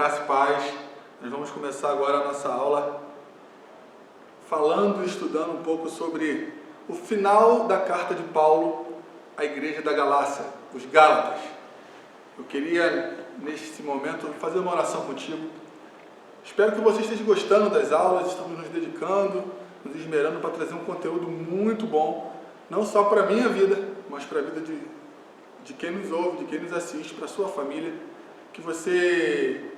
graça e paz. Nós vamos começar agora a nossa aula falando e estudando um pouco sobre o final da carta de Paulo à igreja da Galácia, os Gálatas. Eu queria, neste momento, fazer uma oração contigo. Espero que você esteja gostando das aulas, estamos nos dedicando, nos esmerando para trazer um conteúdo muito bom, não só para a minha vida, mas para a vida de quem nos ouve, de quem nos assiste, para a sua família. Que você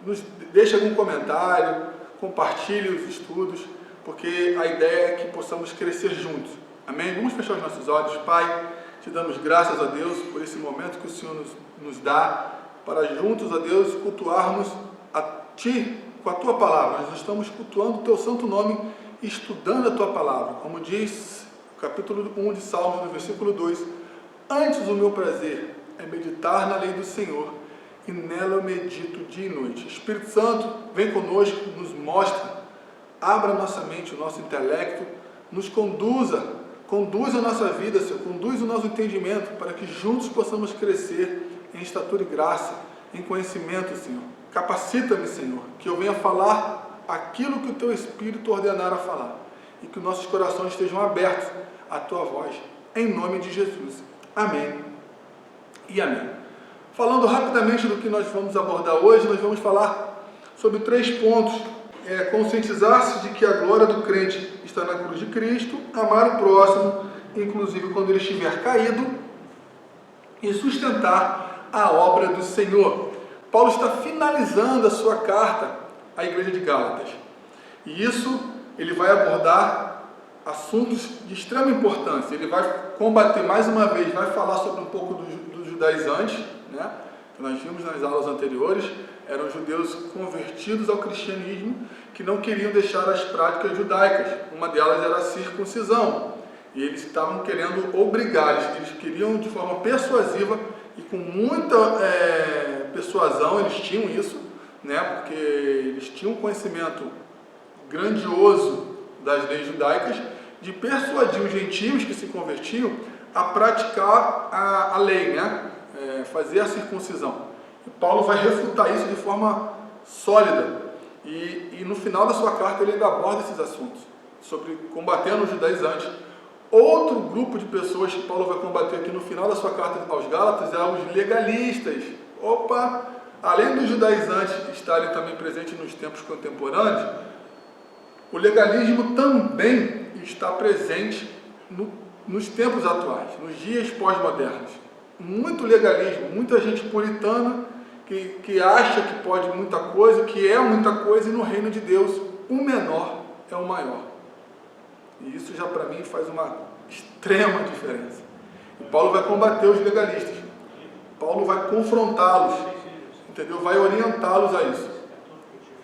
nos deixe algum comentário, compartilhe os estudos, porque a ideia é que possamos crescer juntos. Amém? Vamos fechar os nossos olhos. Pai, te damos graças a Deus por esse momento que o Senhor nos dá, para juntos, a Deus, cultuarmos a Ti com a Tua palavra. Nós estamos cultuando o Teu santo nome, estudando a Tua palavra. Como diz o capítulo 1 de Salmos, no versículo 2, antes o meu prazer é meditar na lei do Senhor, e nela eu medito dia e noite. Espírito Santo, vem conosco, nos mostra, abra nossa mente, o nosso intelecto, nos conduza a nossa vida, Senhor, conduz o nosso entendimento, para que juntos possamos crescer em estatura e graça, em conhecimento, Senhor. Capacita-me, Senhor, que eu venha falar aquilo que o Teu Espírito ordenar a falar, e que nossos corações estejam abertos à Tua voz, em nome de Jesus. Amém e amém. Falando rapidamente do que nós vamos abordar hoje, nós vamos falar sobre 3 pontos. Conscientizar-se de que a glória do crente está na cruz de Cristo, amar o próximo, inclusive quando ele estiver caído, e sustentar a obra do Senhor. Paulo está finalizando a sua carta à igreja de Gálatas. E isso ele vai abordar assuntos de extrema importância. Ele vai combater mais uma vez, vai falar sobre um pouco dos judaizantes, né? Que nós vimos nas aulas anteriores, eram judeus convertidos ao cristianismo que não queriam deixar as práticas judaicas. Uma delas era a circuncisão. E eles estavam querendo obrigar, eles queriam de forma persuasiva e com muita persuasão, eles tinham isso, né? Porque eles tinham um conhecimento grandioso das leis judaicas, de persuadir os gentios que se convertiam a praticar a lei, né? Fazer a circuncisão. E Paulo vai refutar isso de forma sólida. E no final da sua carta ele ainda aborda esses assuntos, sobre combatendo os judaizantes. Outro grupo de pessoas que Paulo vai combater aqui no final da sua carta aos Gálatas é os legalistas. Além dos judaizantes estarem também presentes nos tempos contemporâneos, o legalismo também está presente nos tempos atuais, nos dias pós-modernos. Muito legalismo, muita gente puritana que acha que pode muita coisa, que é muita coisa, e no reino de Deus o menor é o maior. E isso já para mim faz uma extrema diferença. E Paulo vai combater os legalistas. Paulo vai confrontá-los, entendeu? Vai orientá-los a isso.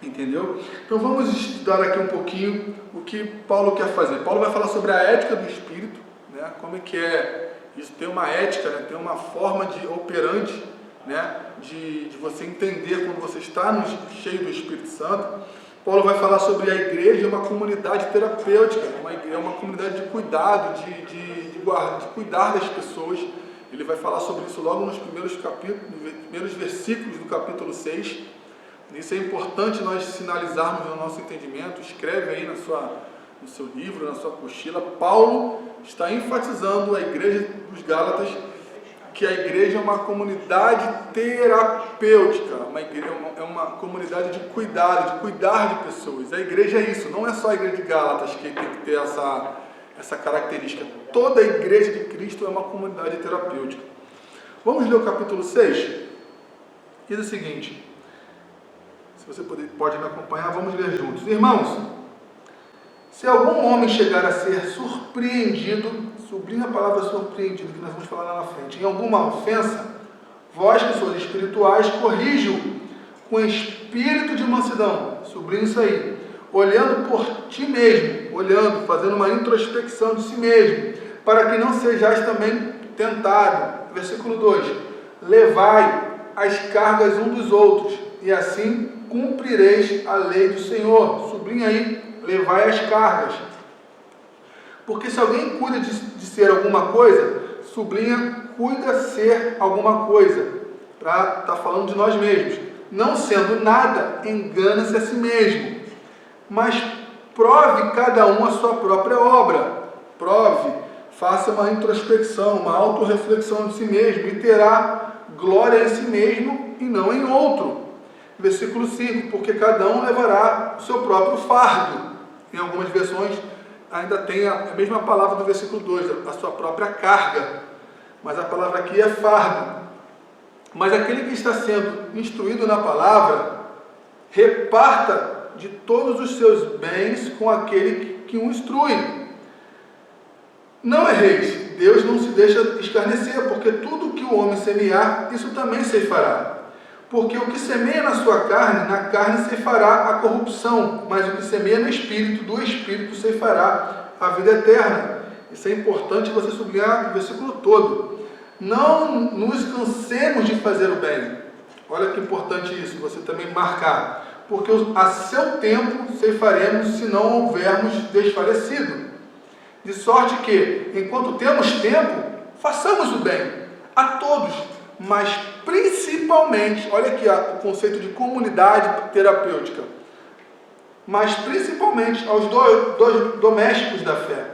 Entendeu? Então vamos estudar aqui um pouquinho o que Paulo quer fazer. Paulo vai falar sobre a ética do Espírito, né? Como é que é isso, tem uma ética, né? Tem uma forma de operante, né? De você entender quando você está cheio do Espírito Santo. Paulo vai falar sobre a igreja, uma comunidade terapêutica, uma comunidade de cuidado, de cuidar das pessoas. Ele vai falar sobre isso logo nos primeiros versículos do capítulo 6. Isso é importante nós sinalizarmos no nosso entendimento. Escreve aí no seu livro, na sua apostila. Paulo está enfatizando a igreja dos Gálatas, que a igreja é uma comunidade terapêutica, é uma comunidade de cuidado, de cuidar de pessoas. A igreja é isso, não é só a igreja de Gálatas que tem que ter essa característica. Toda a igreja de Cristo é uma comunidade terapêutica. Vamos ler o capítulo 6? Diz o seguinte, se você pode me acompanhar, vamos ler juntos. Irmãos, se algum homem chegar a ser surpreendido, sublinha a palavra surpreendido, que nós vamos falar lá na frente, em alguma ofensa, vós que sois espirituais, corrige-o com espírito de mansidão, sublinha isso aí, olhando por ti mesmo, fazendo uma introspecção de si mesmo, para que não sejais também tentado. Versículo 2, levai as cargas um dos outros, e assim cumprireis a lei do Senhor. Sublinha aí, levai as cargas. Porque se alguém cuida de ser alguma coisa, sublinha, cuida ser alguma coisa, para estar falando de nós mesmos. Não sendo nada, engana-se a si mesmo. Mas prove cada um a sua própria obra. Prove, faça uma introspecção, uma autorreflexão de si mesmo e terá glória em si mesmo e não em outro. Versículo 5, porque cada um levará o seu próprio fardo. Em algumas versões ainda tem a mesma palavra do versículo 2, a sua própria carga. Mas a palavra aqui é fardo. Mas aquele que está sendo instruído na palavra, reparta de todos os seus bens com aquele que o instrui. Não erreis, Deus não se deixa escarnecer, porque tudo que o homem semear, isso também ceifará. Porque o que semeia na sua carne, na carne ceifará a corrupção, mas o que semeia no Espírito, do Espírito ceifará a vida eterna. Isso é importante você sublinhar o versículo todo. Não nos cansemos de fazer o bem. Olha que importante isso, você também marcar. Porque a seu tempo ceifaremos, se não houvermos desfalecido. De sorte que, enquanto temos tempo, façamos o bem a todos, mas principalmente, olha aqui o conceito de comunidade terapêutica, mas principalmente aos domésticos da fé.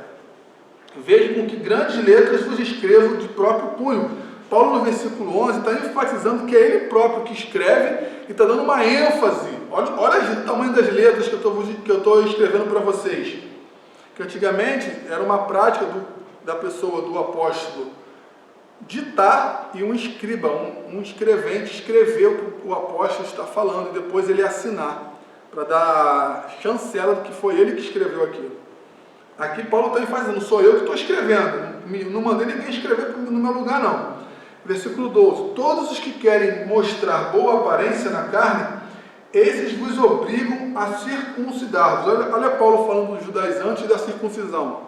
Veja com que grandes letras vos escrevo de próprio punho. Paulo, no versículo 11, está enfatizando que é ele próprio que escreve e está dando uma ênfase. Olha o tamanho das letras que eu estou escrevendo para vocês. Que antigamente era uma prática da pessoa, do apóstolo, ditar e um escriba, um escrevente, escrever o que o apóstolo está falando e depois ele assinar, para dar chancela do que foi ele que escreveu aquilo. Aqui Paulo está enfatizando, não sou eu que estou escrevendo, não mandei ninguém escrever no meu lugar não. Versículo 12, todos os que querem mostrar boa aparência na carne, esses vos obrigam a circuncidar-vos. Olha Paulo falando dos judaizantes da circuncisão.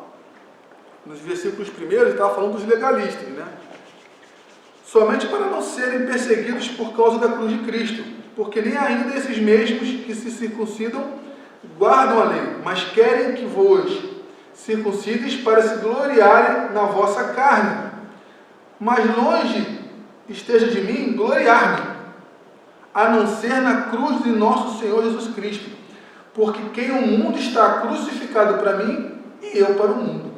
Nos versículos primeiros ele estava falando dos legalistas, né? Somente para não serem perseguidos por causa da cruz de Cristo, porque nem ainda esses mesmos que se circuncidam guardam a lei, mas querem que vos circuncides para se gloriarem na vossa carne. Mas longe esteja de mim gloriar-me, a não ser na cruz de nosso Senhor Jesus Cristo, porque quem o mundo está crucificado para mim e eu para o mundo.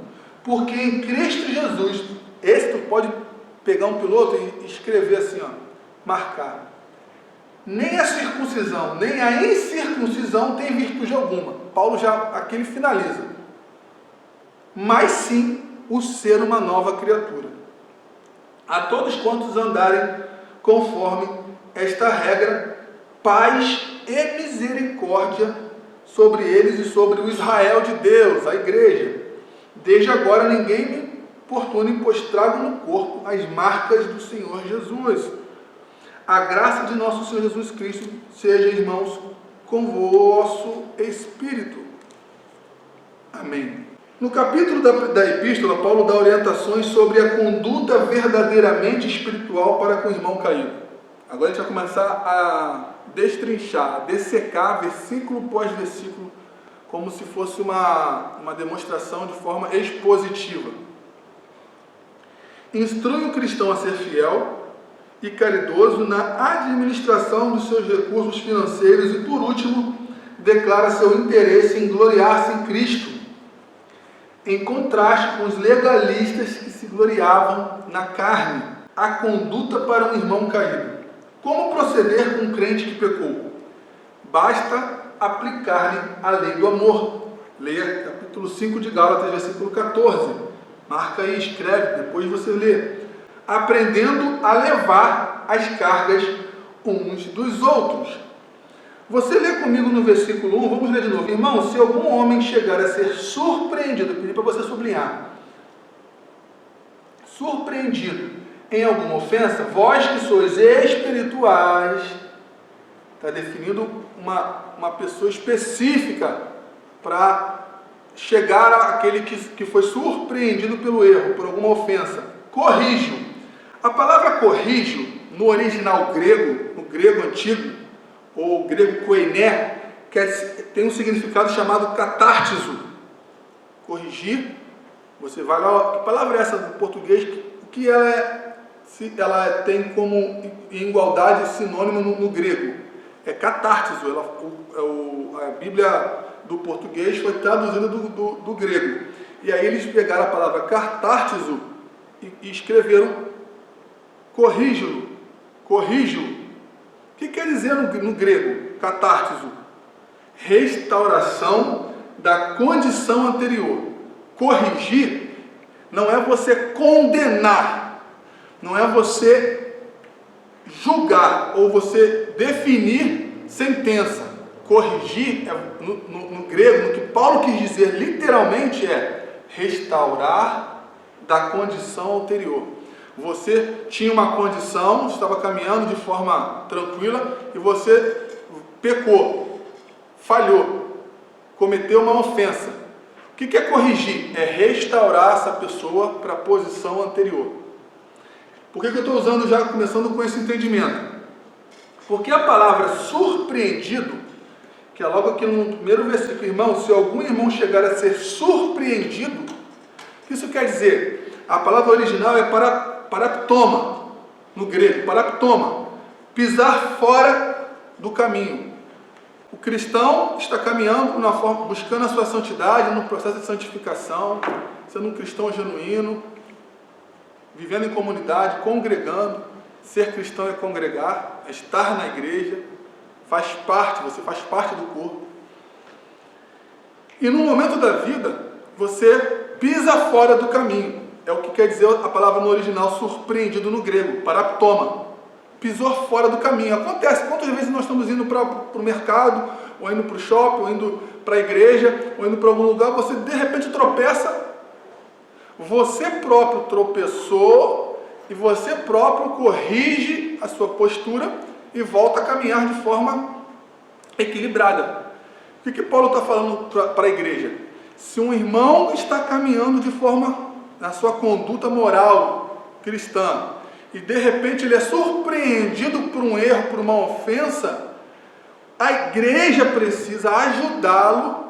Porque em Cristo Jesus, esse tu pode pegar um piloto e escrever assim, ó, marcar. Nem a circuncisão, nem a incircuncisão tem virtude alguma. Paulo aqui ele finaliza. Mas sim o ser uma nova criatura. A todos quantos andarem conforme esta regra, paz e misericórdia sobre eles e sobre o Israel de Deus, a igreja. Desde agora ninguém me importune, pois trago no corpo as marcas do Senhor Jesus. A graça de nosso Senhor Jesus Cristo seja, irmãos, com vosso espírito. Amém. No capítulo da epístola, Paulo dá orientações sobre a conduta verdadeiramente espiritual para com o irmão caído. Agora a gente vai começar a destrinchar, a dessecar versículo após versículo, como se fosse uma demonstração de forma expositiva. Instrui o cristão a ser fiel e caridoso na administração dos seus recursos financeiros e, por último, declara seu interesse em gloriar-se em Cristo, em contraste com os legalistas que se gloriavam na carne. A conduta para um irmão caído. Como proceder com um crente que pecou? Basta aplicar-lhe a lei do amor. Leia capítulo 5 de Gálatas, versículo 14. Marca aí, escreve, depois você lê. Aprendendo a levar as cargas uns dos outros. Você lê comigo no versículo 1, vamos ler de novo. Irmão, se algum homem chegar a ser surpreendido, pedi para você sublinhar. Surpreendido em alguma ofensa, vós que sois espirituais, está definindo uma pessoa específica para chegar àquele que foi surpreendido pelo erro, por alguma ofensa. Corrijo. A palavra corrijo, no original grego, no grego antigo, ou grego koiné, tem um significado chamado catártizo. Corrigir, você vai lá, que palavra é essa do português? O que ela tem como em igualdade sinônimo no grego? é catártizo. A Bíblia do português foi traduzida do grego. E aí eles pegaram a palavra catártizo e escreveram corrígilo. O que quer dizer no grego, catártizo? Restauração da condição anterior. Corrigir não é você condenar, não é você julgar ou você definir sentença. Corrigir, no grego, no que Paulo quis dizer literalmente é restaurar da condição anterior. Você tinha uma condição, estava caminhando de forma tranquila e você pecou, falhou, cometeu uma ofensa. O que é corrigir? É restaurar essa pessoa para a posição anterior. Por que eu estou usando já, começando com esse entendimento? Porque a palavra surpreendido, que é logo aqui no primeiro versículo, irmão, se algum irmão chegar a ser surpreendido, o que isso quer dizer? A palavra original é paraptoma, no grego, paraptoma, pisar fora do caminho. O cristão está caminhando buscando a sua santidade, no processo de santificação, sendo um cristão genuíno, vivendo em comunidade, congregando. Ser cristão é congregar, é estar na igreja, você faz parte do corpo. E no momento da vida, você pisa fora do caminho. É o que quer dizer a palavra no original, surpreendido no grego, paraptoma. Pisou fora do caminho. Acontece, quantas vezes nós estamos indo para o mercado, ou indo para o shopping, ou indo para a igreja, ou indo para algum lugar, você de repente tropeça, você próprio tropeçou, e você próprio corrige a sua postura e volta a caminhar de forma equilibrada. O que Paulo está falando para a igreja? Se um irmão está caminhando de forma, na sua conduta moral cristã, e de repente ele é surpreendido por um erro, por uma ofensa, a igreja precisa ajudá-lo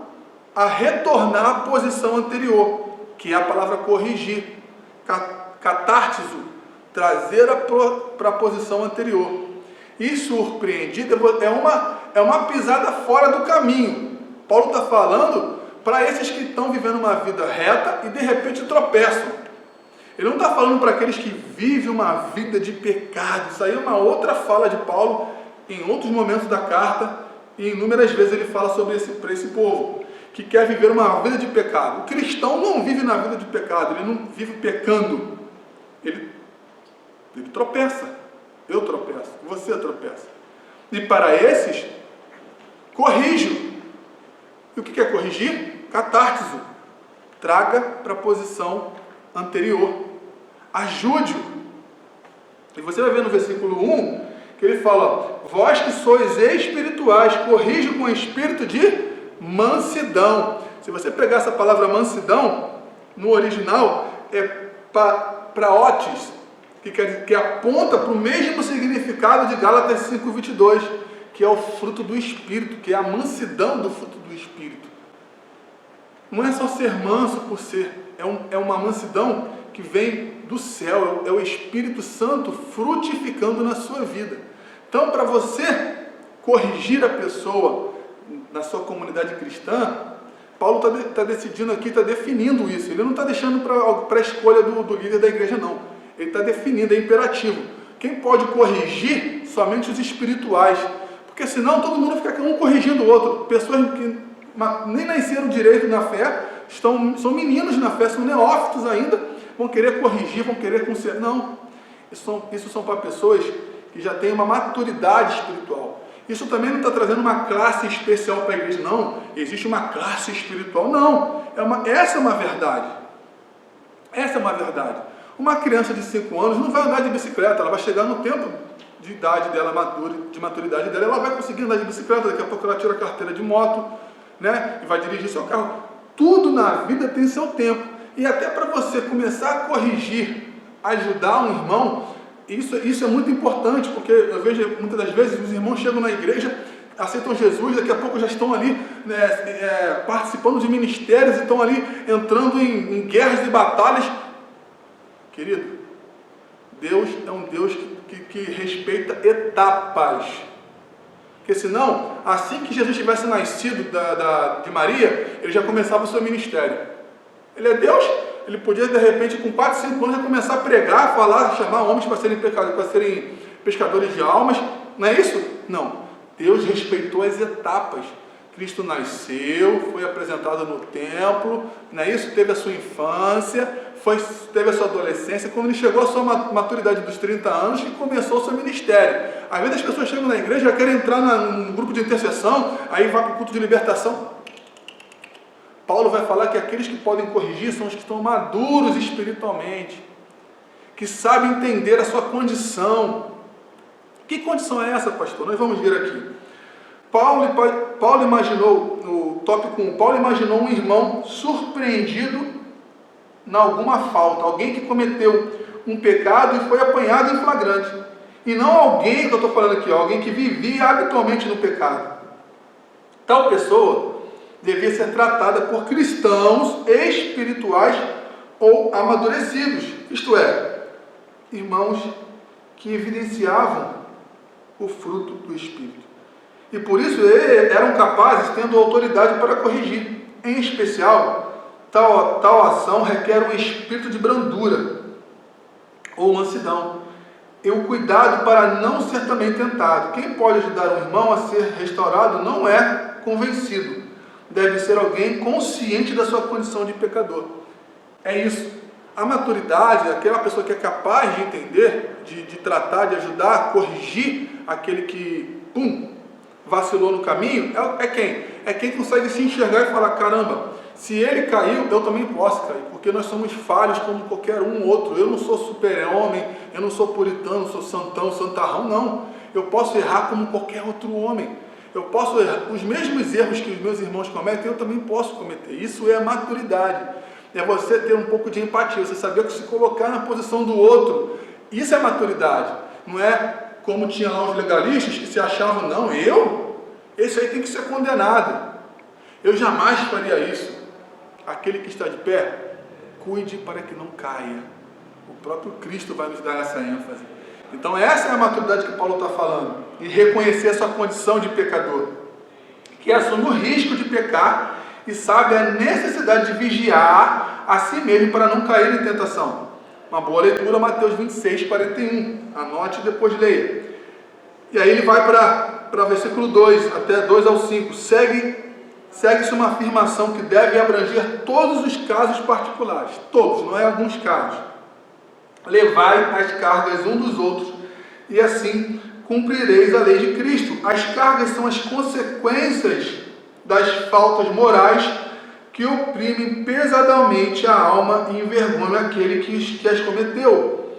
a retornar à posição anterior, que é a palavra corrigir, catártizo, trazer para a posição anterior. E surpreendido é uma pisada fora do caminho. Paulo está falando para esses que estão vivendo uma vida reta e de repente tropeçam. Ele não está falando para aqueles que vivem uma vida de pecado. Isso aí é uma outra fala de Paulo em outros momentos da carta, e inúmeras vezes ele fala para esse povo que quer viver uma vida de pecado. O cristão não vive na vida de pecado, ele não vive pecando. Ele tropeça, eu tropeço, você tropeça. E para esses, corrijo. E o que é corrigir? Catártizo. Traga para a posição anterior. Ajude-o. E você vai ver no versículo 1, que ele fala, vós que sois espirituais, corrige com espírito de mansidão. Se você pegar essa palavra mansidão, no original, é praotes, que aponta para o mesmo significado de Gálatas 5:22, que é o fruto do Espírito, que é a mansidão do fruto do Espírito. Não é só ser manso por ser, é uma mansidão que vem do céu, é o Espírito Santo frutificando na sua vida. Então, para você corrigir a pessoa na sua comunidade cristã, Paulo está decidindo aqui, está definindo isso. Ele não está deixando para a escolha do líder da igreja, não. Ele está definindo, é imperativo. Quem pode corrigir? Somente os espirituais. Porque senão todo mundo fica um corrigindo o outro. Pessoas que nem nasceram direito na fé, são meninos na fé, são neófitos ainda, vão querer corrigir, vão querer consertar. Não. Isso são para pessoas que já têm uma maturidade espiritual. Isso também não está trazendo uma classe especial para a igreja, não. Existe uma classe espiritual, não. Essa é uma verdade. Essa é uma verdade. Uma criança de 5 anos não vai andar de bicicleta, ela vai chegar no tempo de idade dela, de maturidade dela, ela vai conseguir andar de bicicleta, daqui a pouco ela tira a carteira de moto, né? E vai dirigir seu carro. Tudo na vida tem seu tempo. E até para você começar a corrigir, ajudar um irmão, isso é muito importante, porque eu vejo muitas das vezes os irmãos chegam na igreja, aceitam Jesus, daqui a pouco já estão ali participando de ministérios, estão ali entrando em guerras e batalhas. Querido, Deus é um Deus que respeita etapas. Porque senão, assim que Jesus tivesse nascido de Maria, ele já começava o seu ministério. Ele é Deus, ele podia de repente com 4, 5 anos já começar a pregar, falar, chamar homens para serem pescadores de almas. Não é isso? Não. Deus respeitou as etapas. Cristo nasceu, foi apresentado no templo, não é isso? Teve a sua infância, teve a sua adolescência, quando ele chegou à sua maturidade dos 30 anos, e começou o seu ministério. Às vezes as pessoas chegam na igreja, já querem entrar no grupo de intercessão, aí vai para o culto de libertação. Paulo vai falar que aqueles que podem corrigir são os que estão maduros espiritualmente, que sabem entender a sua condição. Que condição é essa, pastor? Nós vamos ver aqui. Paulo imaginou, no tópico 1, Paulo imaginou um irmão surpreendido em alguma falta, alguém que cometeu um pecado e foi apanhado em flagrante. E não alguém, que eu estou falando aqui, alguém que vivia habitualmente no pecado. Tal pessoa devia ser tratada por cristãos espirituais ou amadurecidos, isto é, irmãos que evidenciavam o fruto do Espírito. E por isso eram capazes, tendo autoridade para corrigir. Em especial, tal ação requer um espírito de brandura ou mansidão e o cuidado para não ser também tentado. Quem pode ajudar um irmão a ser restaurado não é convencido. Deve ser alguém consciente da sua condição de pecador. É isso. A maturidade, aquela pessoa que é capaz de entender, de tratar, de ajudar a corrigir aquele que, vacilou no caminho, é quem? É quem consegue se enxergar e falar, caramba, se ele caiu, eu também posso cair, porque nós somos falhos como qualquer um outro. Eu não sou super-homem, eu não sou puritano, sou santão, santarrão, não. Eu posso errar como qualquer outro homem. Eu posso errar. Os mesmos erros que os meus irmãos cometem, eu também posso cometer. Isso é maturidade. É você ter um pouco de empatia, você saber se colocar na posição do outro. Isso é maturidade. Não é como tinha lá os legalistas que se achavam, não, esse aí tem que ser condenado. Eu jamais faria isso. Aquele que está de pé, cuide para que não caia. O próprio Cristo vai nos dar essa ênfase. Então essa é a maturidade que Paulo está falando. E reconhecer a sua condição de pecador. Que assume o risco de pecar e sabe a necessidade de vigiar a si mesmo para não cair em tentação. Uma boa leitura, Mateus 26, 41. Anote e depois leia. E aí ele vai para versículo 2, até 2 ao 5. Segue-se uma afirmação que deve abranger todos os casos particulares. Todos, não é alguns casos. Levai as cargas um dos outros, e assim cumprireis a lei de Cristo. As cargas são as consequências das faltas morais que oprimem pesadamente a alma e envergonham aquele que as cometeu.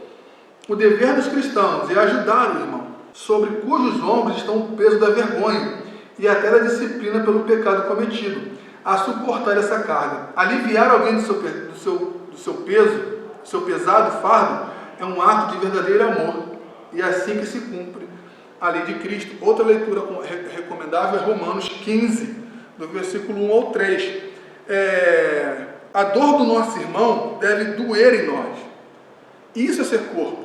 O dever dos cristãos é ajudar o irmão, sobre cujos ombros está o peso da vergonha e até da disciplina pelo pecado cometido, a suportar essa carga. Aliviar alguém do seu peso, do seu pesado fardo, é um ato de verdadeiro amor, e é assim que se cumpre a lei de Cristo. Outra leitura recomendável é Romanos 15, do versículo 1 ao 3. A dor do nosso irmão deve doer em nós. Isso é ser corpo.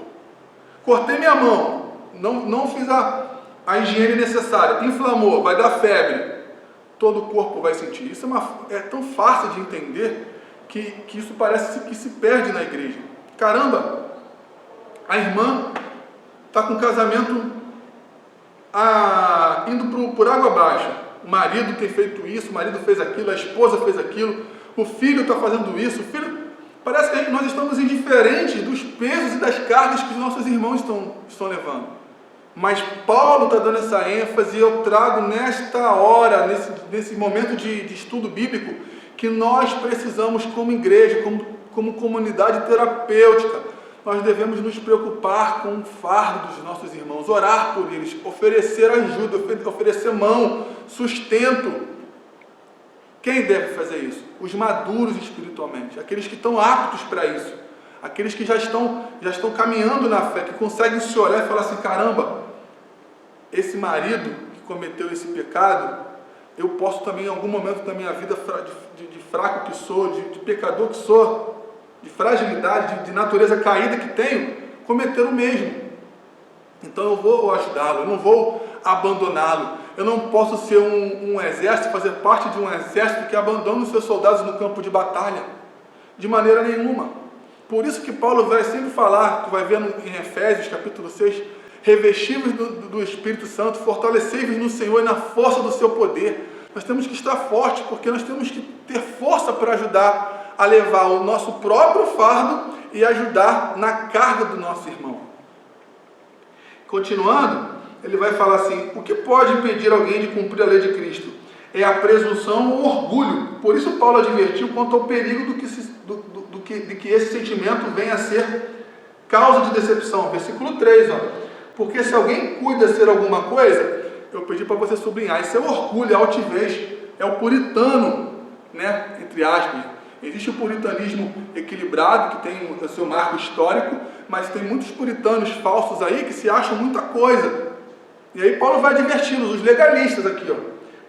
Cortei minha mão, não fiz a higiene necessária, inflamou, vai dar febre, todo o corpo vai sentir. Isso é tão fácil de entender que isso parece que se perde na igreja. Caramba, a irmã está com o casamento indo por água abaixo. O marido tem feito isso, o marido fez aquilo, a esposa fez aquilo, o filho está fazendo isso. Parece que nós estamos indiferentes dos pesos e das cargas que os nossos irmãos estão levando. Mas Paulo está dando essa ênfase, e eu trago nesta hora, nesse momento de estudo bíblico, que nós precisamos, como igreja, como comunidade terapêutica, nós devemos nos preocupar com o fardo dos nossos irmãos, orar por eles, oferecer ajuda, oferecer mão, sustento. Quem deve fazer isso? Os maduros espiritualmente, aqueles que estão aptos para isso, aqueles que já estão caminhando na fé, que conseguem se olhar e falar assim, caramba, esse marido que cometeu esse pecado, eu posso também em algum momento da minha vida de fraco que sou, de pecador que sou, de fragilidade, de natureza caída que tenho, cometer o mesmo. Então eu vou ajudá-lo, eu não vou abandoná-lo, Eu não posso ser um exército, fazer parte de um exército que abandona os seus soldados no campo de batalha. De maneira nenhuma. Por isso que Paulo vai sempre falar, tu vai ver em Efésios capítulo 6, revestivos do Espírito Santo, fortalecei-vos no Senhor e na força do seu poder. Nós temos que estar fortes, porque nós temos que ter força para ajudar a levar o nosso próprio fardo e ajudar na carga do nosso irmão. Continuando, ele vai falar assim, o que pode impedir alguém de cumprir a lei de Cristo? É a presunção ou orgulho. Por isso Paulo advertiu quanto ao perigo de que esse sentimento venha a ser causa de decepção. Versículo 3, ó. Porque se alguém cuida ser alguma coisa, eu pedi para você sublinhar, isso é orgulho, é altivez, é o puritano, né? Entre aspas. Existe o puritanismo equilibrado, que tem o seu marco histórico, mas tem muitos puritanos falsos aí que se acham muita coisa. E aí Paulo vai advertindo os legalistas aqui, ó.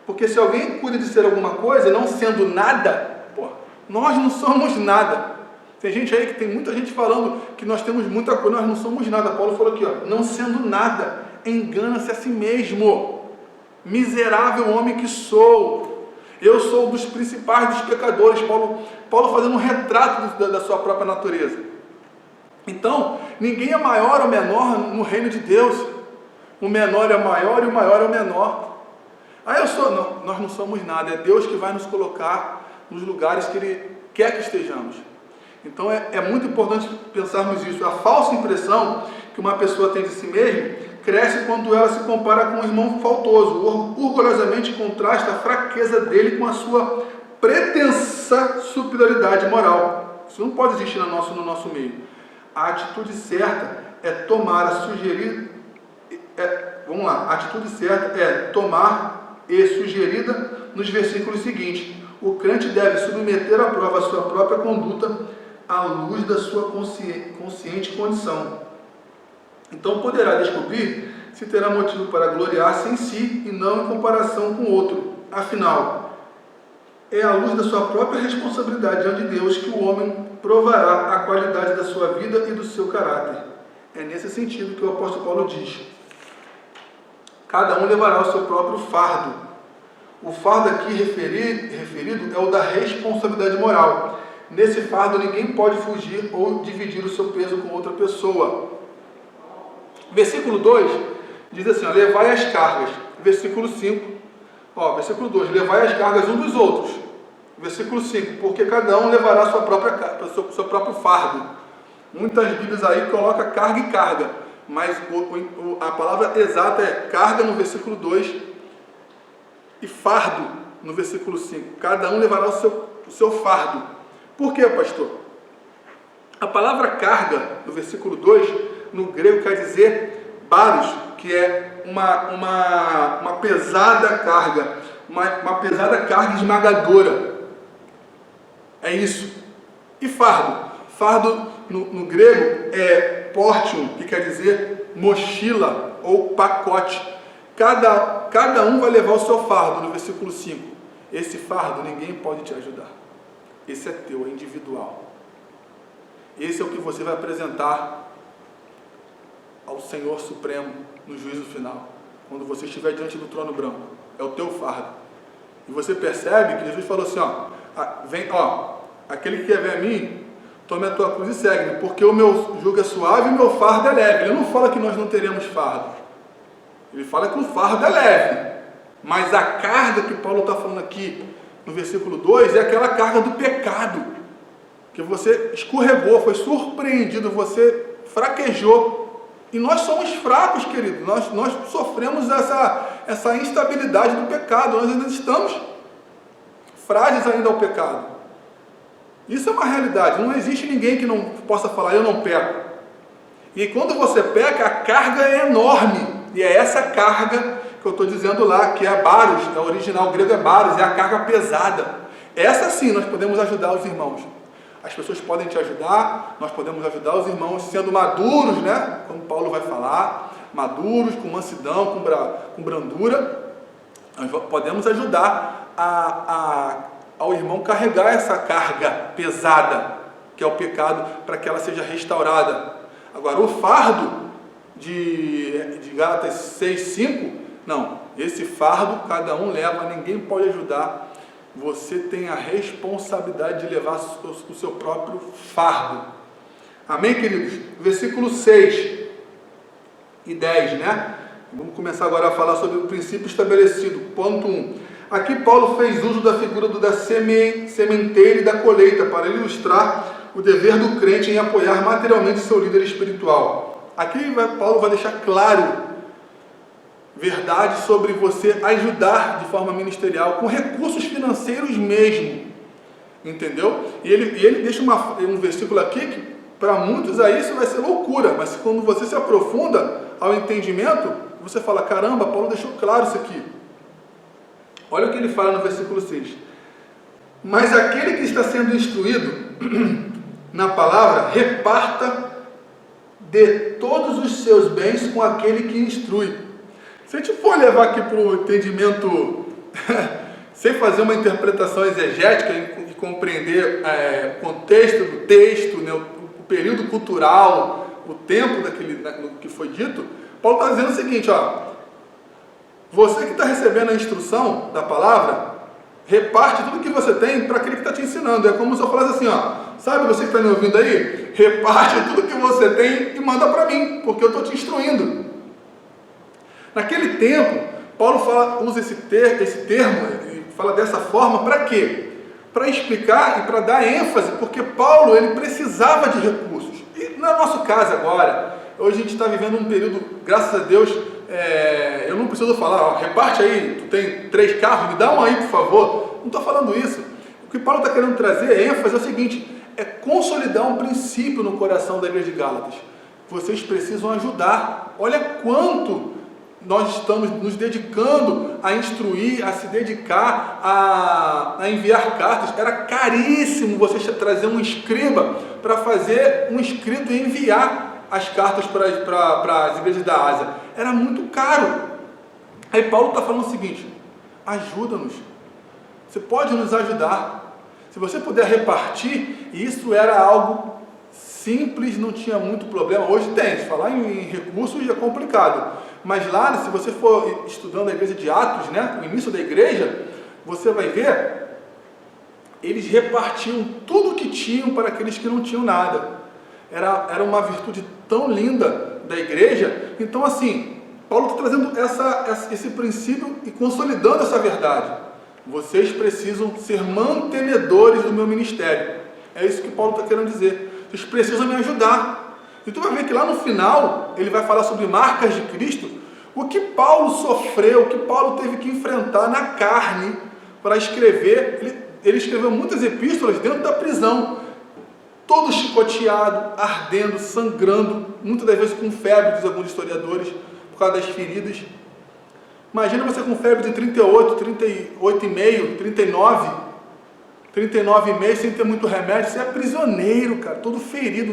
Porque se alguém cuida de ser alguma coisa, não sendo nada, pô, nós não somos nada. Tem gente aí que tem muita gente falando que nós temos muita coisa, nós não somos nada. Paulo falou aqui, ó, não sendo nada, engana-se a si mesmo. Miserável homem que sou. Eu sou um dos principais dos pecadores. Paulo fazendo um retrato da sua própria natureza. Então, ninguém é maior ou menor no reino de Deus. O menor é maior e o maior é o menor. Não, nós não somos nada. É Deus que vai nos colocar nos lugares que Ele quer que estejamos. Então é muito importante pensarmos isso. A falsa impressão que uma pessoa tem de si mesma cresce quando ela se compara com um irmão faltoso. Orgulhosamente contrasta a fraqueza dele com a sua pretensa superioridade moral. Isso não pode existir no nosso meio. A atitude certa é tomar a sugerida... A atitude certa é tomar e sugerida nos versículos seguintes. O crente deve submeter à prova a sua própria conduta à luz da sua consciente condição. Então poderá descobrir se terá motivo para gloriar-se em si e não em comparação com o outro. Afinal, é à luz da sua própria responsabilidade diante de Deus que o homem provará a qualidade da sua vida e do seu caráter. É nesse sentido que o apóstolo Paulo diz: cada um levará o seu próprio fardo. O fardo aqui referido é o da responsabilidade moral. Nesse fardo ninguém pode fugir ou dividir o seu peso com outra pessoa. Versículo 2 diz assim, ó, levai as cargas. Versículo 5, versículo 2, levai as cargas uns dos outros. Versículo 5, porque cada um levará seu próprio fardo. Muitas Bíblias aí colocam carga e carga, mas a palavra exata é carga no versículo 2 e fardo no versículo 5. Cada um levará o seu fardo. Por quê, pastor? A palavra carga, no versículo 2, no grego quer dizer baros, que é uma pesada carga, uma pesada carga esmagadora. É isso. E fardo? Fardo, no grego, é portium, que quer dizer mochila ou pacote. Cada um vai levar o seu fardo, no versículo 5. Esse fardo ninguém pode te ajudar. Esse é teu, é individual. Esse é o que você vai apresentar ao Senhor Supremo no juízo final, quando você estiver diante do trono branco. É o teu fardo. E você percebe que Jesus falou assim, aquele que quer ver a mim, tome a tua cruz e segue-me, porque o meu jugo é suave e o meu fardo é leve. Ele não fala que nós não teremos fardo. Ele fala que o fardo é leve. Mas a carga que Paulo está falando aqui, no versículo 2, é aquela carga do pecado, que você escorregou, foi surpreendido, você fraquejou. E nós somos fracos, querido. Nós sofremos essa instabilidade do pecado. Nós ainda estamos frágeis ainda ao pecado. Isso é uma realidade. Não existe ninguém que não possa falar, eu não peco. E quando você peca, a carga é enorme. E é essa carga que eu estou dizendo lá, que é baros, o original grego é baros, é a carga pesada. Essa sim nós podemos ajudar os irmãos. As pessoas podem te ajudar, nós podemos ajudar os irmãos sendo maduros, né? Como Paulo vai falar, maduros, com mansidão, com brandura. Nós podemos ajudar ao irmão carregar essa carga pesada, que é o pecado, para que ela seja restaurada. Agora, o fardo de Gálatas 6:5, não, esse fardo cada um leva, ninguém pode ajudar. Você tem a responsabilidade de levar o seu próprio fardo. Amém, queridos? Versículo 6 e 10, né? Vamos começar agora a falar sobre o princípio estabelecido. Ponto 1. Aqui Paulo fez uso da figura da sementeira e da colheita para ilustrar o dever do crente em apoiar materialmente seu líder espiritual. Aqui Paulo vai deixar claro verdade sobre você ajudar de forma ministerial, com recursos financeiros mesmo. Entendeu? E ele deixa um versículo aqui que para muitos aí isso vai ser loucura, mas quando você se aprofunda ao entendimento, você fala, caramba, Paulo deixou claro isso aqui. Olha o que ele fala no versículo 6. Mas aquele que está sendo instruído na palavra, reparta de todos os seus bens com aquele que instrui. Se a gente for levar aqui para o entendimento, sem fazer uma interpretação exegética e compreender o contexto do texto, né, o período cultural, o tempo do que foi dito, Paulo está dizendo o seguinte, ó, você que está recebendo a instrução da palavra, reparte tudo que você tem para aquele que está te ensinando. É como se eu falasse assim, ó, sabe você que está me ouvindo aí? Reparte tudo que você tem e manda para mim, porque eu estou te instruindo. Naquele tempo, Paulo usa esse termo, ele fala dessa forma, para quê? Para explicar e para dar ênfase, porque Paulo ele precisava de recursos. E no nosso caso agora, hoje a gente está vivendo um período, graças a Deus, eu não preciso falar, ó, reparte aí, tu tem 3 carros, me dá um aí por favor. Não estou falando isso. O que Paulo está querendo trazer, ênfase, é o seguinte, é consolidar um princípio no coração da igreja de Gálatas. Vocês precisam ajudar. Olha quanto nós estamos nos dedicando a instruir, a se dedicar a enviar cartas. Era caríssimo você trazer um escriba para fazer um escrito e enviar as cartas para as igrejas da Ásia. Era muito caro. Aí Paulo está falando o seguinte, ajuda-nos. Você pode nos ajudar. Se você puder repartir, isso era algo simples, não tinha muito problema. Hoje tem, se falar em recursos é complicado. Mas lá, se você for estudando a igreja de Atos, né, o início da igreja, você vai ver, eles repartiam tudo que tinham para aqueles que não tinham nada. Era uma virtude tão linda da igreja. Então, assim, Paulo está trazendo esse princípio e consolidando essa verdade. Vocês precisam ser mantenedores do meu ministério. É isso que Paulo está querendo dizer. Vocês precisam me ajudar. E tu vai ver que lá no final, ele vai falar sobre marcas de Cristo, o que Paulo sofreu, o que Paulo teve que enfrentar na carne para escrever. Ele escreveu muitas epístolas dentro da prisão, todo chicoteado, ardendo, sangrando, muitas das vezes com febre, diz alguns historiadores, por causa das feridas. Imagina você com febre de 38, 38,5, 39,5, sem ter muito remédio. Você é prisioneiro, cara, todo ferido,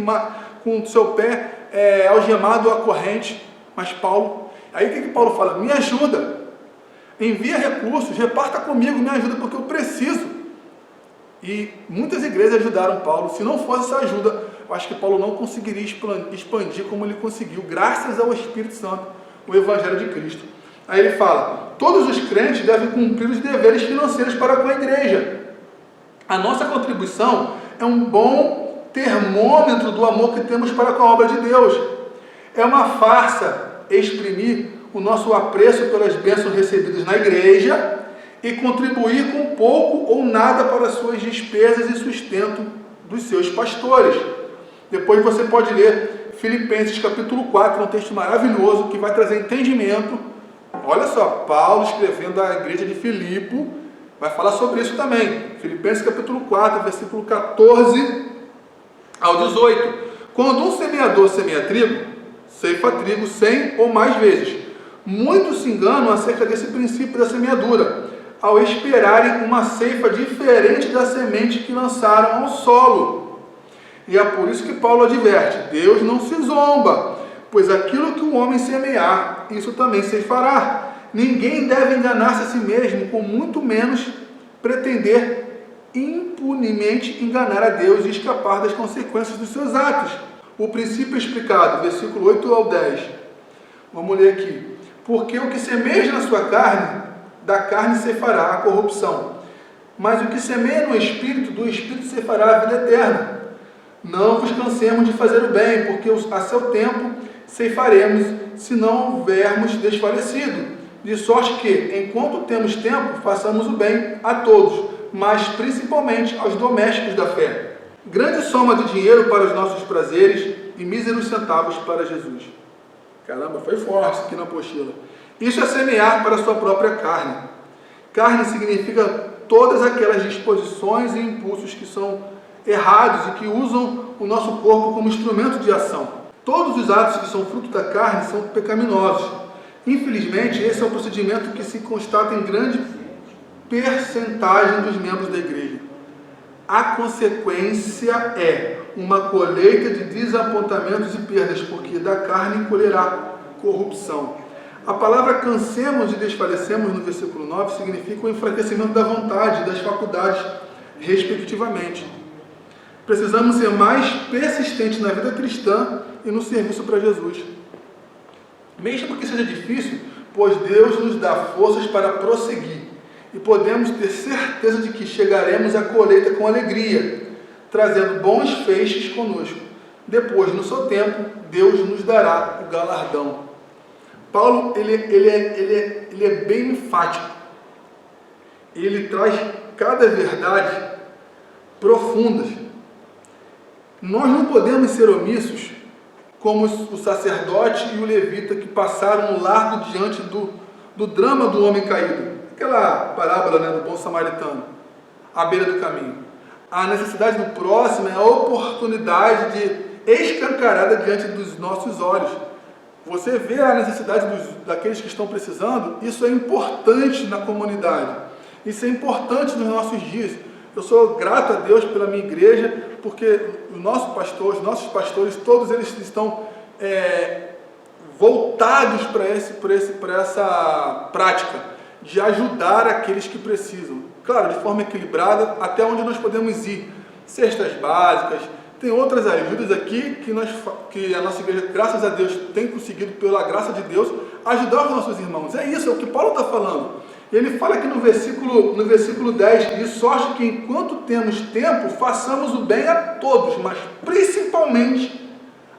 com o seu pé algemado à corrente. Mas Paulo, aí o que Paulo fala? Me ajuda, envia recursos, reparta comigo, me ajuda porque eu preciso. E muitas igrejas ajudaram Paulo. Se não fosse essa ajuda, eu acho que Paulo não conseguiria expandir como ele conseguiu, graças ao Espírito Santo, o Evangelho de Cristo. Aí ele fala, todos os crentes devem cumprir os deveres financeiros para com a igreja. A nossa contribuição é um bom termômetro do amor que temos para com a obra de Deus. É uma farsa exprimir o nosso apreço pelas bênçãos recebidas na igreja e contribuir com pouco ou nada para as suas despesas e sustento dos seus pastores. Depois você pode ler Filipenses capítulo 4, um texto maravilhoso que vai trazer entendimento. Olha só, Paulo escrevendo à igreja de Filipe, vai falar sobre isso também. Filipenses capítulo 4, versículo 14 ao 18. Quando um semeador semeia trigo, ceifa trigo 100 ou mais vezes. Muitos se enganam acerca desse princípio da semeadura, ao esperarem uma ceifa diferente da semente que lançaram ao solo. E é por isso que Paulo adverte, Deus não se zomba, pois aquilo que o homem semear, isso também ceifará. Ninguém deve enganar-se a si mesmo, com muito menos pretender impunemente enganar a Deus e escapar das consequências dos seus atos. O princípio explicado, versículo 8 ao 10. Vamos ler aqui. Porque o que semeia na sua carne, da carne ceifará a corrupção. Mas o que semeia no Espírito, do Espírito ceifará a vida eterna. Não vos cansemos de fazer o bem, porque a seu tempo ceifaremos, se não houvermos desfalecido. De sorte que, enquanto temos tempo, façamos o bem a todos, mas principalmente aos domésticos da fé. Grande soma de dinheiro para os nossos prazeres e míseros centavos para Jesus. Caramba, foi forte isso aqui na apostila. Isso é semear para a sua própria carne. Carne significa todas aquelas disposições e impulsos que são errados e que usam o nosso corpo como instrumento de ação. Todos os atos que são fruto da carne são pecaminosos. Infelizmente, esse é um procedimento que se constata em grande percentagem dos membros da igreja. A consequência é uma colheita de desapontamentos e perdas, porque da carne colherá corrupção. A palavra cansemos e desfalecemos no versículo 9 significa o enfraquecimento da vontade e das faculdades, respectivamente. Precisamos ser mais persistentes na vida cristã e no serviço para Jesus. Mesmo que seja difícil, pois Deus nos dá forças para prosseguir. E podemos ter certeza de que chegaremos à colheita com alegria, trazendo bons feixes conosco. Depois, no seu tempo, Deus nos dará o galardão. Paulo, ele é bem enfático. Ele traz cada verdade profundas. Nós não podemos ser omissos como o sacerdote e o levita que passaram um largo diante do drama do homem caído. Aquela parábola, né, do bom samaritano, à beira do caminho. A necessidade do próximo é a oportunidade de escancarada diante dos nossos olhos. Você vê a necessidade daqueles que estão precisando, isso é importante na comunidade. Isso é importante nos nossos dias. Eu sou grato a Deus pela minha igreja, porque os nossos pastores, todos eles estão voltados para essa prática de ajudar aqueles que precisam. Claro, de forma equilibrada, até onde nós podemos ir. Cestas básicas, tem outras ajudas aqui que a nossa igreja, graças a Deus, tem conseguido, pela graça de Deus, ajudar os nossos irmãos. É isso, é o que Paulo está falando. Ele fala aqui no versículo 10, de sorte que enquanto temos tempo, façamos o bem a todos, mas principalmente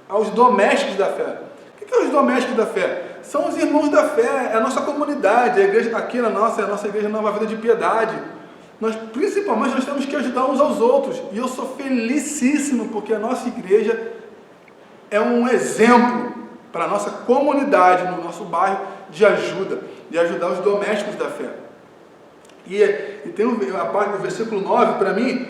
aos domésticos da fé. O que é os domésticos da fé? São os irmãos da fé, é a nossa comunidade, a igreja aqui é a nossa igreja Nova Vida de Piedade. Principalmente nós temos que ajudar uns aos outros. E eu sou felicíssimo porque a nossa igreja é um exemplo para a nossa comunidade, no nosso bairro, de ajudar os domésticos da fé. E tem a parte do versículo 9, para mim,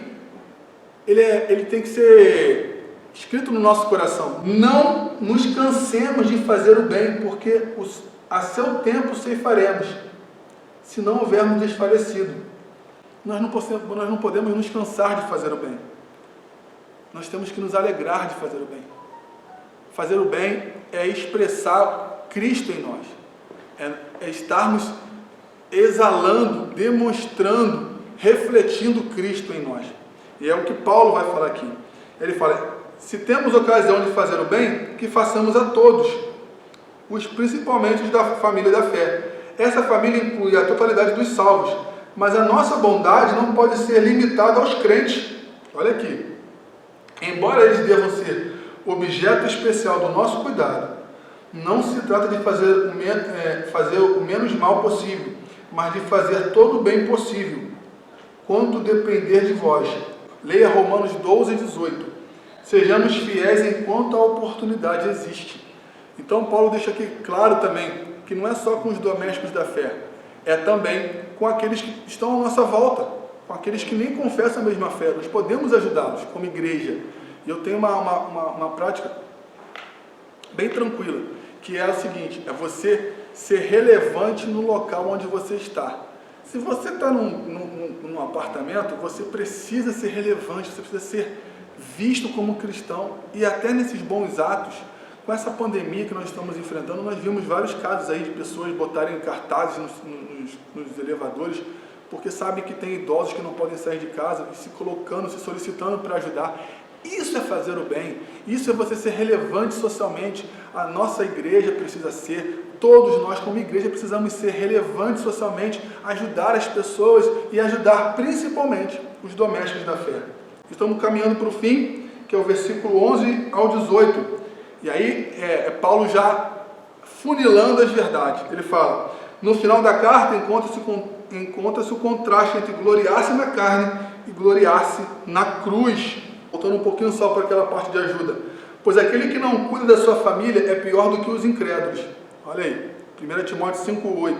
ele tem que ser escrito no nosso coração. Não nos cansemos de fazer o bem, porque a seu tempo ceifaremos, se não houvermos desfalecido. Nós não podemos nos cansar de fazer o bem. Nós temos que nos alegrar de fazer o bem. Fazer o bem é expressar Cristo em nós. É estarmos exalando, demonstrando, refletindo Cristo em nós. E é o que Paulo vai falar aqui. Ele fala, se temos ocasião de fazer o bem, que façamos a todos, principalmente os da família da fé. Essa família inclui a totalidade dos salvos, mas a nossa bondade não pode ser limitada aos crentes. Olha aqui. Embora eles devam ser objeto especial do nosso cuidado, não se trata de fazer o menos mal possível, mas de fazer todo o bem possível, quanto depender de vós. Leia Romanos 12 e 18. Sejamos fiéis enquanto a oportunidade existe. Então Paulo deixa aqui claro também que não é só com os domésticos da fé, é também com aqueles que estão à nossa volta, com aqueles que nem confessam a mesma fé. Nós podemos ajudá-los como igreja. E eu tenho uma prática bem tranquila, que é o seguinte, é você ser relevante no local onde você está. Se você está num apartamento, você precisa ser relevante, você precisa ser visto como cristão. E até nesses bons atos, com essa pandemia que nós estamos enfrentando, nós vimos vários casos aí de pessoas botarem cartazes nos elevadores, porque sabem que tem idosos que não podem sair de casa, e se colocando, se solicitando para ajudar. Isso é fazer o bem, isso é você ser relevante socialmente. A nossa igreja precisa ser, todos nós, como igreja, precisamos ser relevantes socialmente, ajudar as pessoas e ajudar principalmente os domésticos da fé. Estamos caminhando para o fim, que é o versículo 11 ao 18. E aí é Paulo já funilando as verdades. Ele fala, no final da carta encontra-se o contraste entre gloriar-se na carne e gloriar-se na cruz. Voltando um pouquinho só para aquela parte de ajuda. Pois aquele que não cuida da sua família é pior do que os incrédulos. Olha aí, 1 Timóteo 5,8.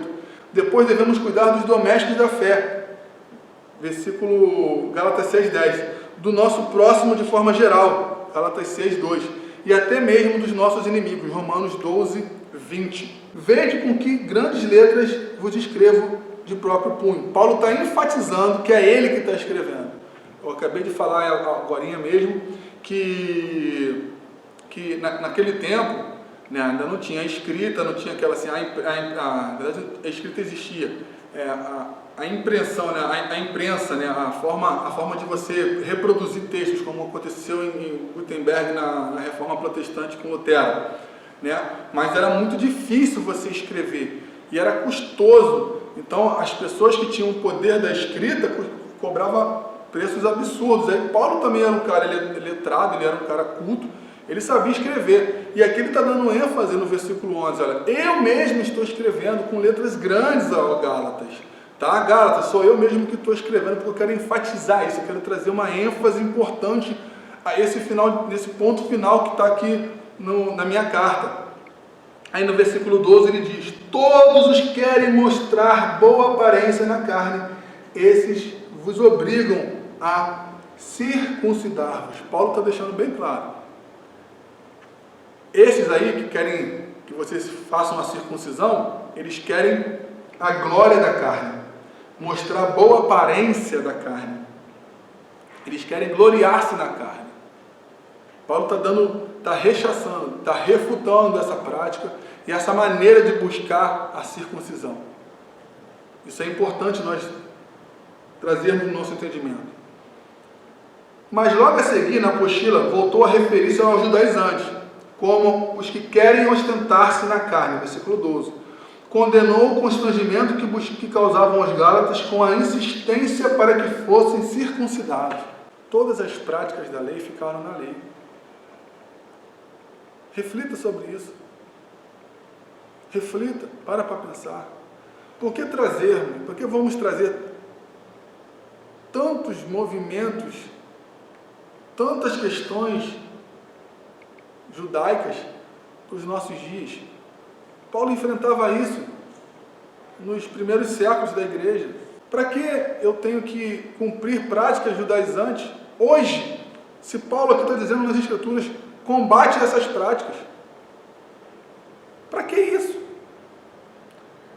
Depois devemos cuidar dos domésticos da fé. Versículo Gálatas 6,10. Do nosso próximo de forma geral. Gálatas 6,2. E até mesmo dos nossos inimigos. Romanos 12:20. Vede com que grandes letras vos escrevo de próprio punho. Paulo está enfatizando que é ele que está escrevendo. Eu acabei de falar agorinha mesmo que naquele tempo, né, ainda não tinha escrita, não tinha aquela assim, na verdade a escrita existia, a impressão, né, a imprensa, né, a forma de você reproduzir textos, como aconteceu em Gutenberg na Reforma Protestante com Lutero, né, mas era muito difícil você escrever e era custoso. Então as pessoas que tinham o poder da escrita cobravam preços absurdos. Aí Paulo também era um cara letrado, ele era um cara culto, ele sabia escrever. E aqui ele está dando ênfase no versículo 11, olha, eu mesmo estou escrevendo com letras grandes, ó Gálatas. Tá, Gálatas, sou eu mesmo que estou escrevendo, porque eu quero enfatizar isso, eu quero trazer uma ênfase importante a nesse ponto final que está aqui na minha carta. Aí no versículo 12 ele diz, todos os que querem mostrar boa aparência na carne, esses vos obrigam a circuncidar-vos. Paulo está deixando bem claro. Esses aí que querem que vocês façam a circuncisão, eles querem a glória da carne, mostrar a boa aparência da carne. Eles querem gloriar-se na carne. Paulo está rechaçando, está refutando essa prática e essa maneira de buscar a circuncisão. Isso é importante nós trazermos no nosso entendimento. Mas logo a seguir, na apostila, voltou a referir-se aos judaizantes, como os que querem ostentar-se na carne, versículo 12. Condenou o constrangimento que causavam os Gálatas com a insistência para que fossem circuncidados. Todas as práticas da lei ficaram na lei. Reflita sobre isso. Reflita, para pensar. Por que vamos trazer tantos movimentos, tantas questões judaicas para os nossos dias? Paulo enfrentava isso nos primeiros séculos da igreja. Para que eu tenho que cumprir práticas judaizantes hoje, se Paulo aqui está dizendo nas Escrituras, combate essas práticas? Para que isso?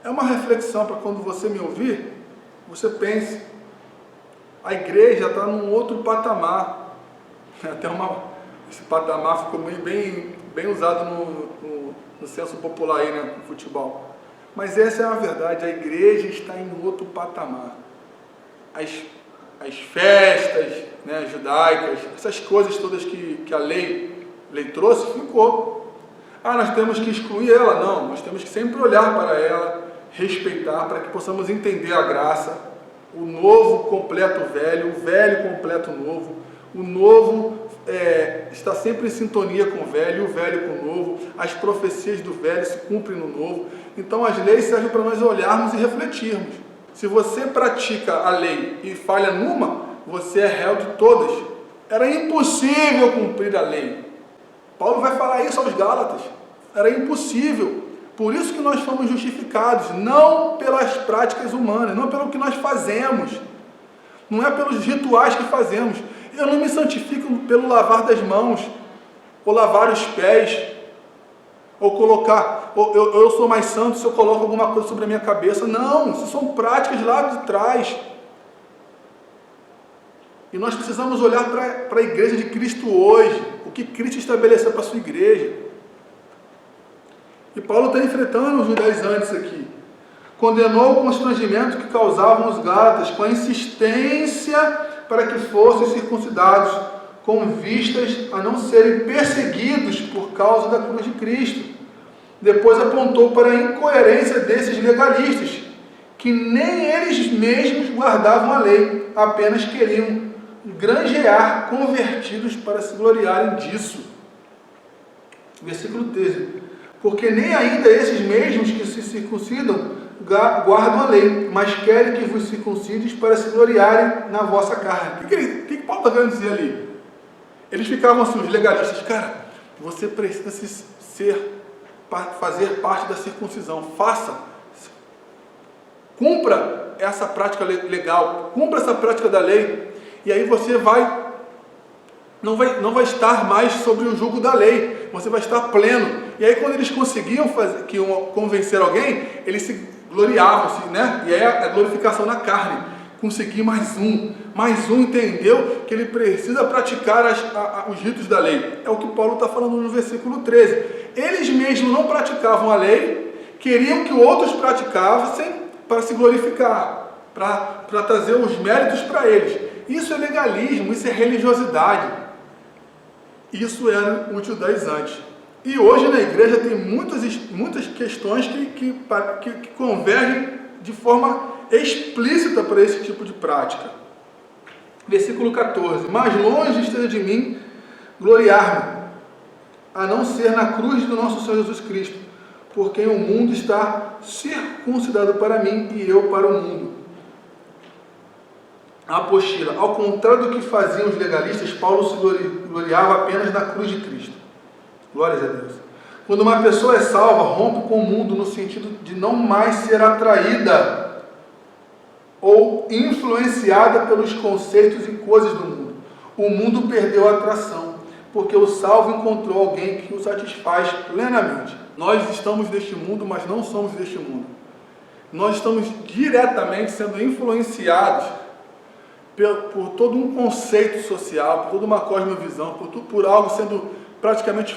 É uma reflexão para quando você me ouvir, você pense, a igreja está num outro patamar. Até esse patamar ficou bem usado no senso popular aí, né, no futebol. Mas essa é a verdade, a igreja está em outro patamar. As festas, né, judaicas, essas coisas todas que a lei trouxe, ficou. Nós temos que excluir ela? Não, nós temos que sempre olhar para ela, respeitar, para que possamos entender a graça, o novo completa o velho completa o novo. O novo está sempre em sintonia com o velho com o novo. As profecias do velho se cumprem no novo. Então as leis servem para nós olharmos e refletirmos. Se você pratica a lei e falha numa, você é réu de todas. Era impossível cumprir a lei. Paulo vai falar isso aos Gálatas. Era impossível. Por isso que nós fomos justificados, não pelas práticas humanas, não pelo que nós fazemos, não é pelos rituais que fazemos. Eu não me santifico pelo lavar das mãos, ou lavar os pés, ou colocar, eu sou mais santo se eu coloco alguma coisa sobre a minha cabeça. Não, isso são práticas lá de trás. E nós precisamos olhar para a igreja de Cristo hoje, o que Cristo estabeleceu para a sua igreja. E Paulo está enfrentando os judaizantes aqui. Condenou o constrangimento que causavam os Gálatas com a insistência para que fossem circuncidados, com vistas a não serem perseguidos por causa da cruz de Cristo. Depois apontou para a incoerência desses legalistas, que nem eles mesmos guardavam a lei, apenas queriam granjear convertidos para se gloriarem disso. Versículo 13. Porque nem ainda esses mesmos que se circuncidam guardam a lei, mas querem que vos circuncides para se gloriarem na vossa carne. O que Paulo está querendo dizer ali? Eles ficavam assim, os legalistas, cara, você precisa fazer parte da circuncisão, cumpra essa prática legal, cumpra essa prática da lei, e aí você não vai estar mais sobre o jugo da lei, você vai estar pleno. E aí quando eles conseguiam convencer alguém, eles se gloriavam, né? E aí a glorificação na carne, conseguir mais um entendeu que ele precisa praticar os ritos da lei. É o que Paulo está falando no versículo 13. Eles mesmos não praticavam a lei, queriam que outros praticassem para se glorificar, para trazer os méritos para eles. Isso é legalismo, isso é religiosidade. Isso era os judaizantes. E hoje na igreja tem muitas questões que convergem de forma explícita para esse tipo de prática. Versículo 14. Mas longe esteja de mim gloriar-me, a não ser na cruz do nosso Senhor Jesus Cristo, por quem o mundo está circuncidado para mim e eu para o mundo. A apostila. Ao contrário do que faziam os legalistas, Paulo se gloriava apenas na cruz de Cristo. Glórias a Deus. Quando uma pessoa é salva, rompe com o mundo no sentido de não mais ser atraída ou influenciada pelos conceitos e coisas do mundo. O mundo perdeu a atração, porque o salvo encontrou alguém que o satisfaz plenamente. Nós estamos deste mundo, mas não somos deste mundo. Nós estamos diretamente sendo influenciados por todo um conceito social, por toda uma cosmovisão, por algo sendo praticamente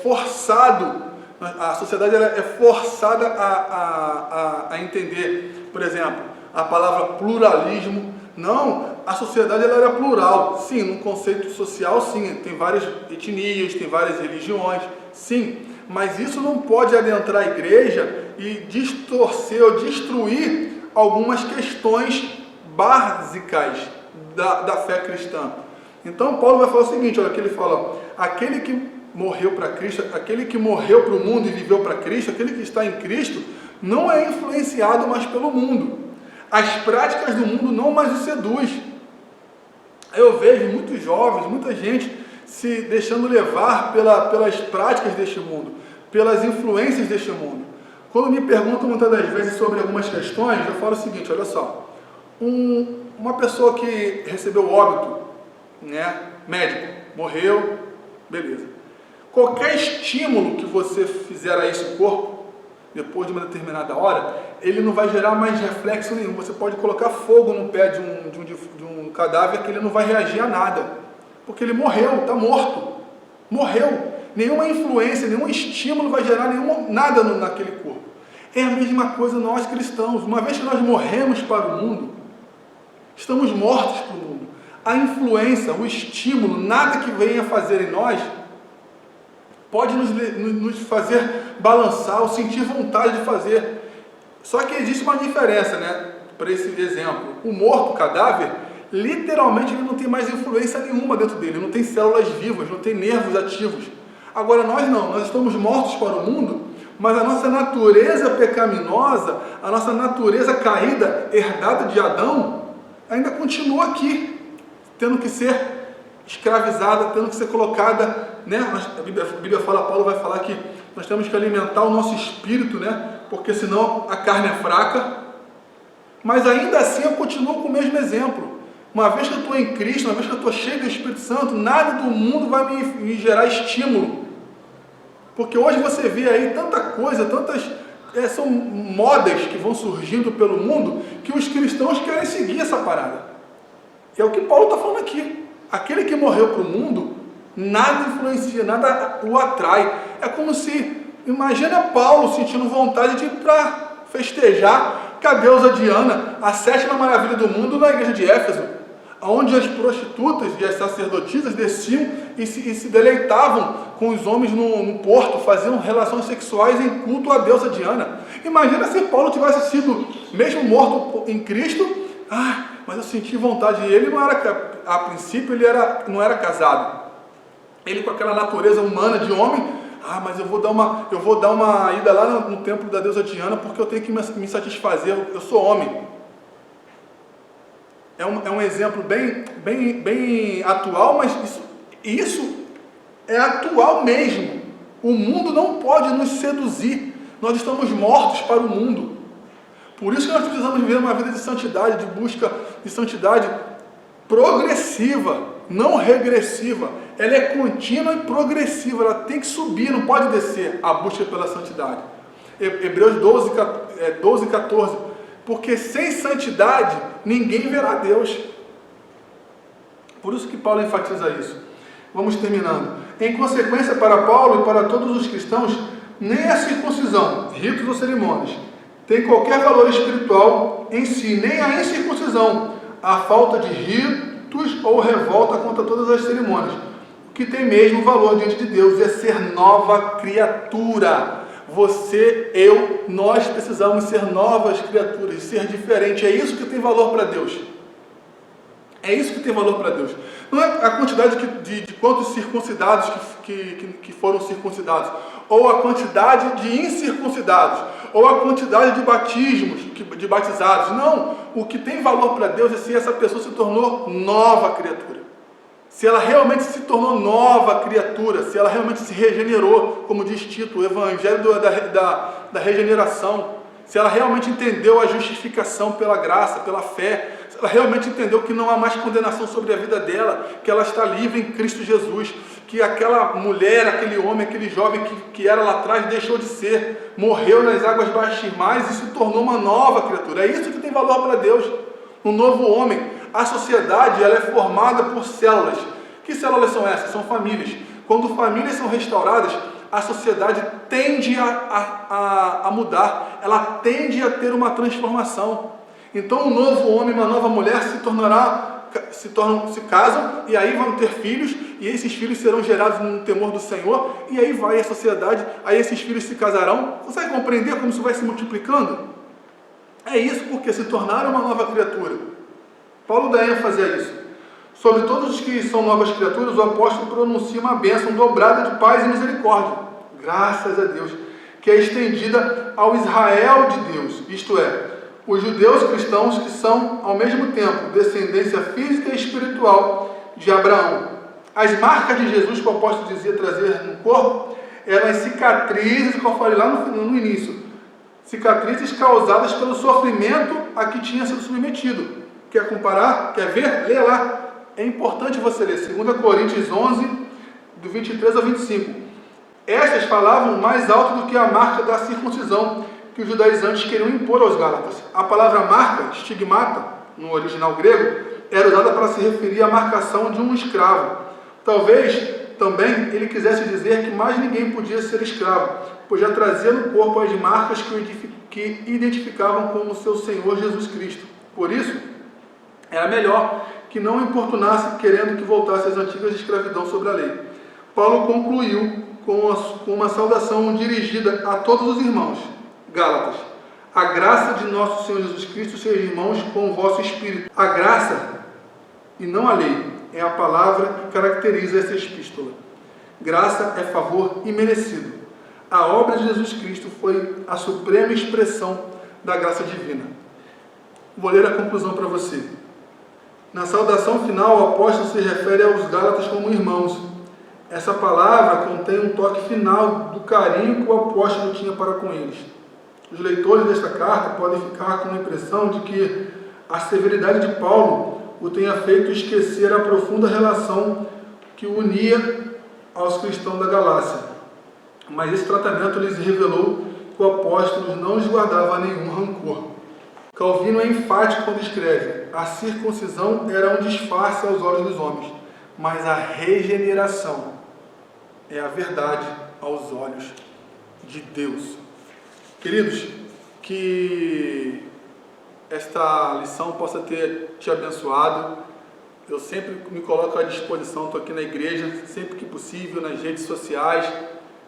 forçado. A sociedade ela é forçada a entender, por exemplo, a palavra pluralismo. Não, a sociedade ela era plural. Sim, no conceito social, sim, tem várias etnias, tem várias religiões, sim, mas isso não pode adentrar a igreja e distorcer ou destruir algumas questões básicas da fé cristã. Então Paulo vai falar o seguinte, olha que ele fala: aquele que morreu para Cristo, aquele que morreu para o mundo e viveu para Cristo, aquele que está em Cristo, não é influenciado mais pelo mundo. As práticas do mundo não mais o seduz. Eu vejo muitos jovens, muita gente se deixando levar pelas práticas deste mundo, pelas influências deste mundo. Quando me perguntam muitas das vezes sobre algumas questões, eu falo o seguinte, olha só, uma pessoa que recebeu óbito, né, médico, morreu, beleza. Qualquer estímulo que você fizer a esse corpo, depois de uma determinada hora, ele não vai gerar mais reflexo nenhum. Você pode colocar fogo no pé de um cadáver que ele não vai reagir a nada, porque ele morreu, está morto, morreu. Nenhuma influência, nenhum estímulo vai gerar nada naquele corpo. É a mesma coisa nós cristãos. Uma vez que nós morremos para o mundo, estamos mortos para o mundo. A influência, o estímulo, nada que venha fazer em nós pode nos fazer balançar ou sentir vontade de fazer. Só que existe uma diferença, né? Para esse exemplo, o morto, o cadáver, literalmente ele não tem mais influência nenhuma dentro dele, não tem células vivas, não tem nervos ativos. Agora nós não, nós estamos mortos para o mundo, mas a nossa natureza pecaminosa, a nossa natureza caída, herdada de Adão, ainda continua aqui, tendo que ser escravizada, tendo que ser colocada, né? A Bíblia fala, Paulo vai falar que nós temos que alimentar o nosso espírito, né? Porque senão a carne é fraca. Mas ainda assim eu continuo com o mesmo exemplo. Uma vez que eu estou em Cristo, uma vez que eu estou cheio do Espírito Santo, nada do mundo vai me gerar estímulo. Porque hoje você vê aí tanta coisa, são modas que vão surgindo pelo mundo, que os cristãos querem seguir essa parada. E é o que Paulo está falando aqui. Aquele que morreu para o mundo, nada influencia, nada o atrai. É como se, imagina Paulo sentindo vontade de ir para festejar com a deusa Diana, a 7ª maravilha do mundo, na igreja de Éfeso. onde as prostitutas e as sacerdotisas desciam e se deleitavam com os homens no porto, faziam relações sexuais em culto à deusa Diana. Imagina se Paulo tivesse sido, mesmo morto em Cristo, mas eu senti vontade. E ele não era, a princípio, não era casado. Ele, com aquela natureza humana de homem, mas eu vou dar uma ida lá no templo da deusa Diana porque eu tenho que me satisfazer, eu sou homem. É um exemplo bem atual, mas isso é atual mesmo. O mundo não pode nos seduzir. Nós estamos mortos para o mundo. Por isso que nós precisamos viver uma vida de santidade, de busca de santidade progressiva, não regressiva. Ela é contínua e progressiva, ela tem que subir, não pode descer a busca pela santidade. Hebreus 12, 14. Porque sem santidade ninguém verá Deus. Por isso que Paulo enfatiza isso. Vamos terminando. Em consequência, para Paulo e para todos os cristãos, nem a circuncisão, ritos ou cerimônias, tem qualquer valor espiritual em si, nem a incircuncisão, a falta de ritos ou revolta contra todas as cerimônias. O que tem mesmo valor diante de Deus é ser nova criatura. Você, eu, nós precisamos ser novas criaturas, ser diferente. É isso que tem valor para Deus. É isso que tem valor para Deus. Não é a quantidade de quantos circuncidados que foram circuncidados, ou a quantidade de incircuncidados, ou a quantidade de batismos, de batizados. Não. O que tem valor para Deus é se essa pessoa se tornou nova criatura. Se ela realmente se tornou nova criatura, se ela realmente se regenerou, como diz Tito, o evangelho da regeneração, se ela realmente entendeu a justificação pela graça, pela fé, se ela realmente entendeu que não há mais condenação sobre a vida dela, que ela está livre em Cristo Jesus, que aquela mulher, aquele homem, aquele jovem que era lá atrás deixou de ser, morreu nas águas batismais e se tornou uma nova criatura. É isso que tem valor para Deus, um novo homem. A sociedade, ela é formada por células. Que células são essas? São famílias. Quando famílias são restauradas, a sociedade tende a mudar, ela tende a ter uma transformação. Então, um novo homem, uma nova mulher se casam e aí vão ter filhos, e esses filhos serão gerados no temor do Senhor, e aí vai a sociedade, aí esses filhos se casarão. Consegue compreender como isso vai se multiplicando? É isso, porque se tornaram uma nova criatura. Paulo dá ênfase a isso. Sobre todos os que são novas criaturas, o apóstolo pronuncia uma bênção dobrada de paz e misericórdia, graças a Deus, que é estendida ao Israel de Deus, isto é, os judeus cristãos que são, ao mesmo tempo, descendência física e espiritual de Abraão. As marcas de Jesus que o apóstolo dizia trazer no corpo eram as cicatrizes, que eu falei lá no início, cicatrizes causadas pelo sofrimento a que tinha sido submetido. Quer comparar? Quer ver? Lê lá. É importante você ler. 2 Coríntios 11, do 23 ao 25. Estas falavam mais alto do que a marca da circuncisão que os judaizantes queriam impor aos gálatas. A palavra marca, estigmata, no original grego, era usada para se referir à marcação de um escravo. Talvez também ele quisesse dizer que mais ninguém podia ser escravo, pois já trazia no corpo as marcas que identificavam como seu Senhor Jesus Cristo. Por isso, era melhor que não importunasse querendo que voltasse às antigas de escravidão sobre a lei. Paulo concluiu com uma saudação dirigida a todos os irmãos. Gálatas, a graça de nosso Senhor Jesus Cristo seja, irmãos, com o vosso espírito. A graça, e não a lei, é a palavra que caracteriza essa epístola. Graça é favor imerecido. A obra de Jesus Cristo foi a suprema expressão da graça divina. Vou ler a conclusão para você. Na saudação final, o apóstolo se refere aos Gálatas como irmãos. Essa palavra contém um toque final do carinho que o apóstolo tinha para com eles. Os leitores desta carta podem ficar com a impressão de que a severidade de Paulo o tenha feito esquecer a profunda relação que o unia aos cristãos da Galácia. Mas esse tratamento lhes revelou que o apóstolo não lhes guardava nenhum rancor. Calvino é enfático quando escreve: a circuncisão era um disfarce aos olhos dos homens, mas a regeneração é a verdade aos olhos de Deus. Queridos, que esta lição possa ter te abençoado, Eu sempre me coloco à disposição, estou aqui na igreja, sempre que possível, nas redes sociais.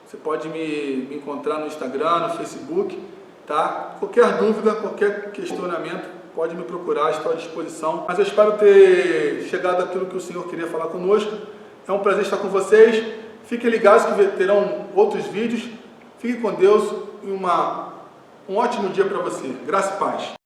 Você pode me encontrar no Instagram, no Facebook, tá? Qualquer dúvida, qualquer questionamento, pode me procurar, estou à disposição. Mas eu espero ter chegado àquilo que o Senhor queria falar conosco. É um prazer estar com vocês. Fiquem ligados que terão outros vídeos. Fiquem com Deus e um ótimo dia para você. Graça e paz.